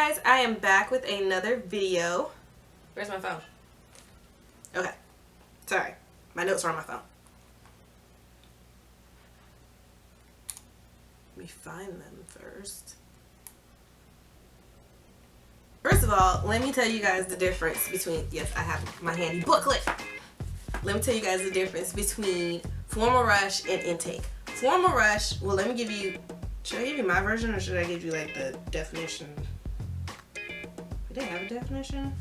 guys, I am back with another video. Where's my phone? Okay, sorry, my notes are on my phone. Let me find them first. First of all, let me tell you guys the difference between, yes, I have my handy booklet. Let me tell you guys the difference between formal rush and intake. Formal rush, well, let me give you, should I give you my version or should I give you like the definition? Do they have a definition?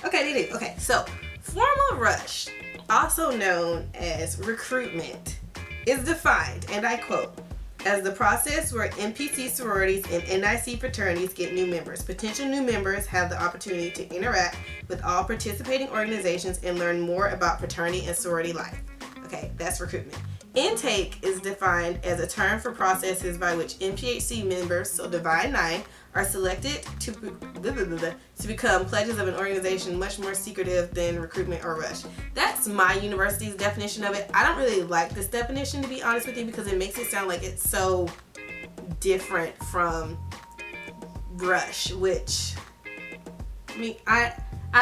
Okay, they do. Okay, so formal rush, also known as recruitment, is defined, and I quote, as the process where NPHC sororities and NIC fraternities get new members. Potential new members have the opportunity to interact with all participating organizations and learn more about fraternity and sorority life. Okay, that's recruitment. Intake is defined as a term for processes by which NPHC members, so Divine Nine, are selected to become pledges of an organization, much more secretive than recruitment or rush. That's my university's definition of it. I don't really like this definition, to be honest with you, because it makes it sound like it's so different from rush, which, I mean, I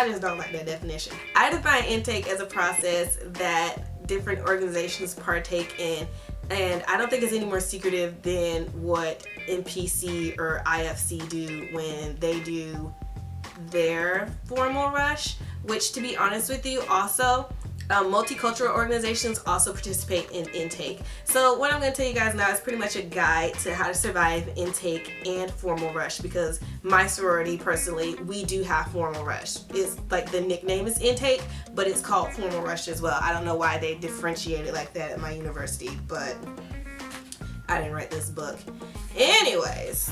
just don't like that definition. I define intake as a process that different organizations partake in, and I don't think it's any more secretive than what NPC or IFC do when they do their formal rush, which, to be honest with you, also multicultural organizations also participate in intake. So what I'm going to tell you guys now is pretty much a guide to how to survive intake and formal rush, because my sorority, personally, we do have formal rush. It's like the nickname is intake, but it's called formal rush as well. I don't know why they differentiate it like that at my university, but I didn't write this book. Anyways,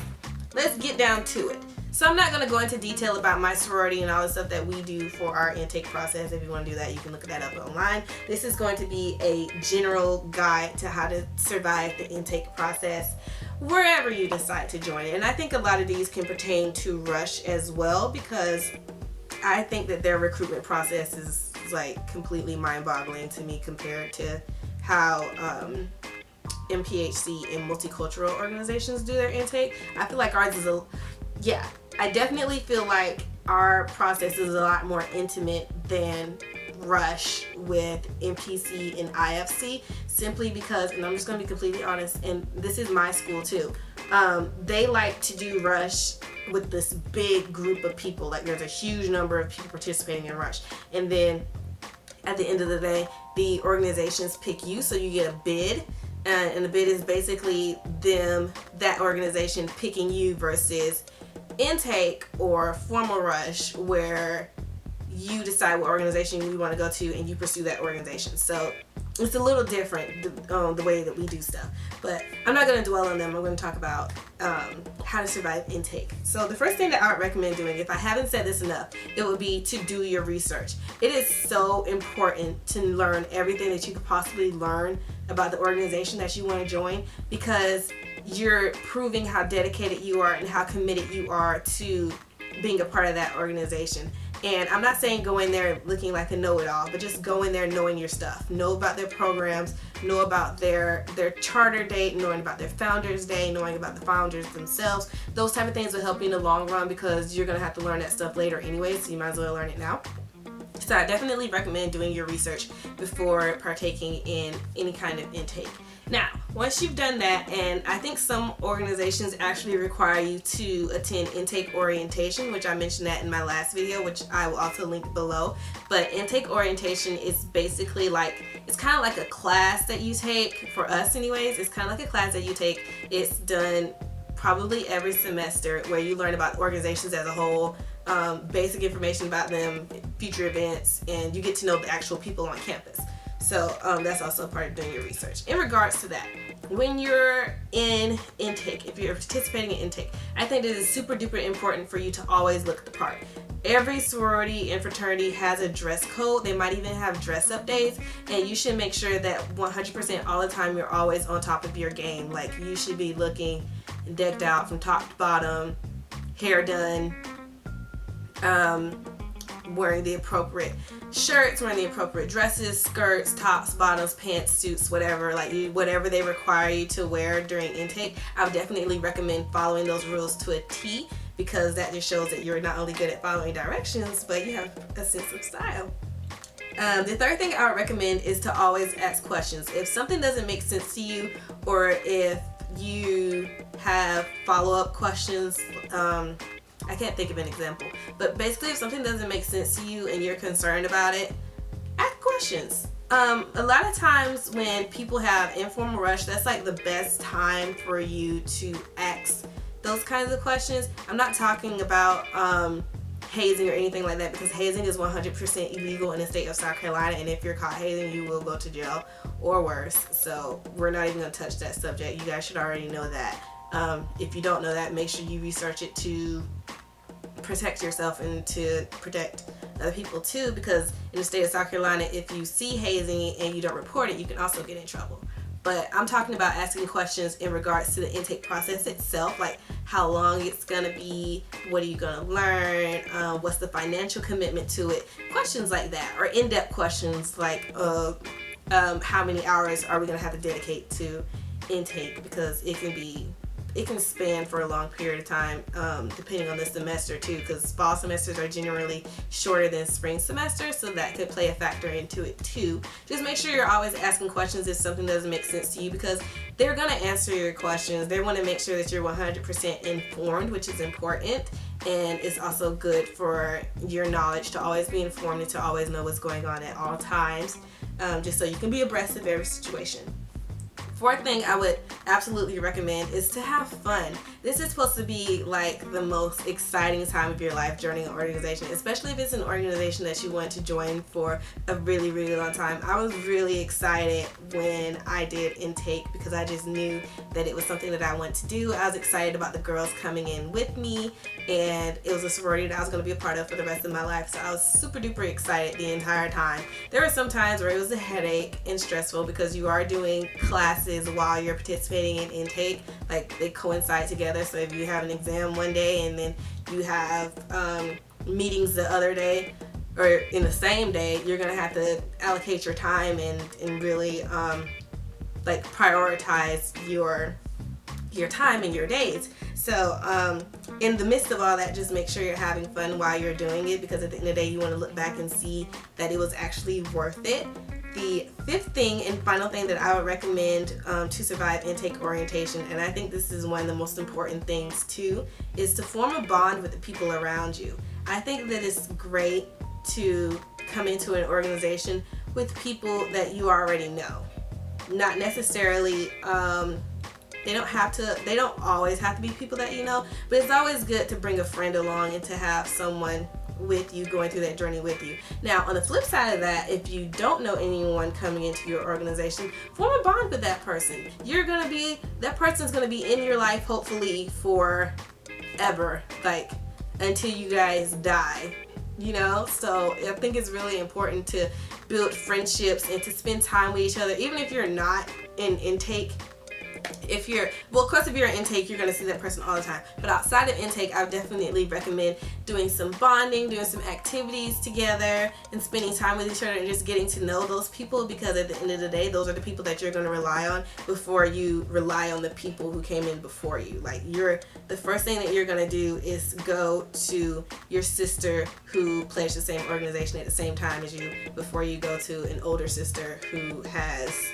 let's get down to it. So I'm not going to go into detail about my sorority and all the stuff that we do for our intake process. If you want to do that, you can look that up online. This is going to be a general guide to how to survive the intake process wherever you decide to join it. And I think a lot of these can pertain to Rush as well, because I think that their recruitment process is like completely mind-boggling to me compared to how NPHC and multicultural organizations do their intake. I feel like ours is I definitely feel like our process is a lot more intimate than Rush with NPC and IFC, simply because, and I'm just going to be completely honest, and this is my school too, they like to do Rush with this big group of people. Like, there's a huge number of people participating in Rush, and then at the end of the day, the organizations pick you, so you get a bid. And the bid is basically that organization picking you, versus intake or formal rush, where you decide what organization you want to go to and you pursue that organization. So it's a little different, the way that we do stuff, but I'm not going to dwell on them. I'm going to talk about how to survive intake. So the first thing that I would recommend doing, if I haven't said this enough, it would be to do your research. It is so important to learn everything that you could possibly learn about the organization that you want to join, because you're proving how dedicated you are and how committed you are to being a part of that organization. And I'm not saying go in there looking like a know-it-all, but just go in there knowing your stuff. Know about their programs, know about their charter date, knowing about their founders day, knowing about the founders themselves. Those type of things will help you in the long run, because you're going to have to learn that stuff later anyway, so you might as well learn it now. So I definitely recommend doing your research before partaking in any kind of intake. Now, once you've done that, and I think some organizations actually require you to attend intake orientation, which I mentioned that in my last video, which I will also link below. But intake orientation is basically like, it's kind of like a class that you take, for us anyways. It's kind of like a class that you take. It's done probably every semester, where you learn about organizations as a whole, basic information about them, future events, and you get to know the actual people on campus. So that's also part of doing your research. In regards to that, when you're in intake, if you're participating in intake, I think it is super duper important for you to always look the part. Every sorority and fraternity has a dress code. They might even have dress up days, and you should make sure that 100% all the time you're always on top of your game. Like, you should be looking decked out from top to bottom, hair done, wearing the appropriate shirts, wearing the appropriate dresses, skirts, tops, bottoms, pants, suits, whatever, like whatever they require you to wear during intake. I would definitely recommend following those rules to a T, because that just shows that you're not only good at following directions, but you have a sense of style. The third thing I would recommend is to always ask questions. If something doesn't make sense to you, or if you have follow-up questions, I can't think of an example, but basically if something doesn't make sense to you and you're concerned about it, ask questions. A lot of times when people have informal rush, that's like the best time for you to ask those kinds of questions. I'm not talking about hazing or anything like that, because hazing is 100% illegal in the state of South Carolina, and if you're caught hazing, you will go to jail or worse. So we're not even going to touch that subject. You guys should already know that. If you don't know that, make sure you research it to protect yourself and to protect other people too, because in the state of South Carolina, if you see hazing and you don't report it, you can also get in trouble. But I'm talking about asking questions in regards to the intake process itself, like how long it's going to be, what are you going to learn, what's the financial commitment to it, questions like that, or in-depth questions like how many hours are we going to have to dedicate to intake, because it can span for a long period of time, depending on the semester too, because fall semesters are generally shorter than spring semesters, so that could play a factor into it too. Just make sure you're always asking questions if something doesn't make sense to you, because they're going to answer your questions. They want to make sure that you're 100% informed, which is important, and it's also good for your knowledge to always be informed and to always know what's going on at all times, just so you can be abreast of every situation. Fourth thing I would absolutely recommend is to have fun. This is supposed to be like the most exciting time of your life joining an organization, especially if it's an organization that you want to join for a really, really long time. I was really excited when I did intake, because I just knew that it was something that I wanted to do. I was excited about the girls coming in with me, and it was a sorority that I was going to be a part of for the rest of my life. So I was super duper excited the entire time. There were some times where it was a headache and stressful, because you are doing classes while you're participating in intake, like they coincide together. So if you have an exam one day and then you have meetings the other day, or in the same day, you're gonna have to allocate your time and really like prioritize your time and your days. So in the midst of all that, just make sure you're having fun while you're doing it, because at the end of the day, you want to look back and see that it was actually worth it. The fifth thing and final thing that I would recommend to survive intake orientation, and I think this is one of the most important things too, is to form a bond with the people around you. I think that it's great to come into an organization with people that you already know. Not necessarily, they don't always have to be people that you know, but it's always good to bring a friend along and to have someone with you going through that journey with you. Now, on the flip side of that, if you don't know anyone coming into your organization, form a bond with that person. That person's gonna be in your life hopefully forever, like until you guys die, you know? So I think it's really important to build friendships and to spend time with each other, even if you're not in intake. Of course, if you're in intake, you're going to see that person all the time. But outside of intake, I would definitely recommend doing some bonding, doing some activities together, and spending time with each other and just getting to know those people, because at the end of the day, those are the people that you're going to rely on before you rely on the people who came in before you. Like, the first thing that you're going to do is go to your sister who pledged the same organization at the same time as you before you go to an older sister who has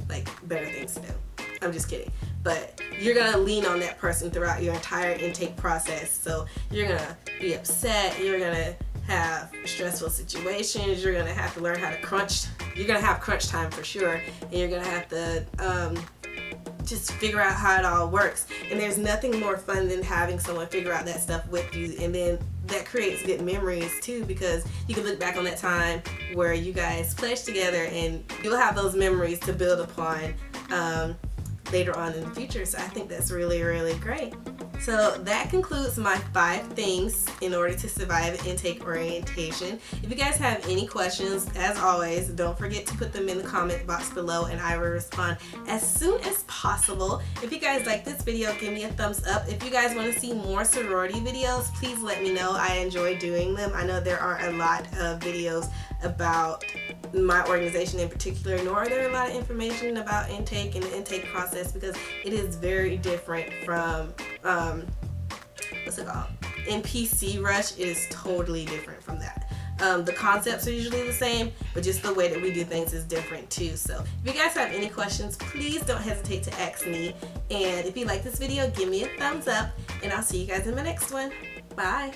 like better things to do. I'm just kidding. But you're going to lean on that person throughout your entire intake process. So you're going to be upset. You're going to have stressful situations. You're going to have to learn how to crunch. You're going to have crunch time for sure. And you're going to have to just figure out how it all works. And there's nothing more fun than having someone figure out that stuff with you. And then that creates good memories too, because you can look back on that time where you guys pledged together, and you'll have those memories to build upon later on in the future. So I think that's really, really great. So that concludes my 5 things in order to survive intake orientation. If you guys have any questions, as always, don't forget to put them in the comment box below and I will respond as soon as possible. If you guys like this video, give me a thumbs up. If you guys want to see more sorority videos, please let me know. I enjoy doing them. I know there are a lot of videos about my organization in particular, nor are there a lot of information about intake and the intake process because it is very different from what's it called? NPHC rush. It is totally different from that. The concepts are usually the same, but just the way that we do things is different too. So if you guys have any questions, please don't hesitate to ask me. And if you like this video, give me a thumbs up, and I'll see you guys in my next one. Bye.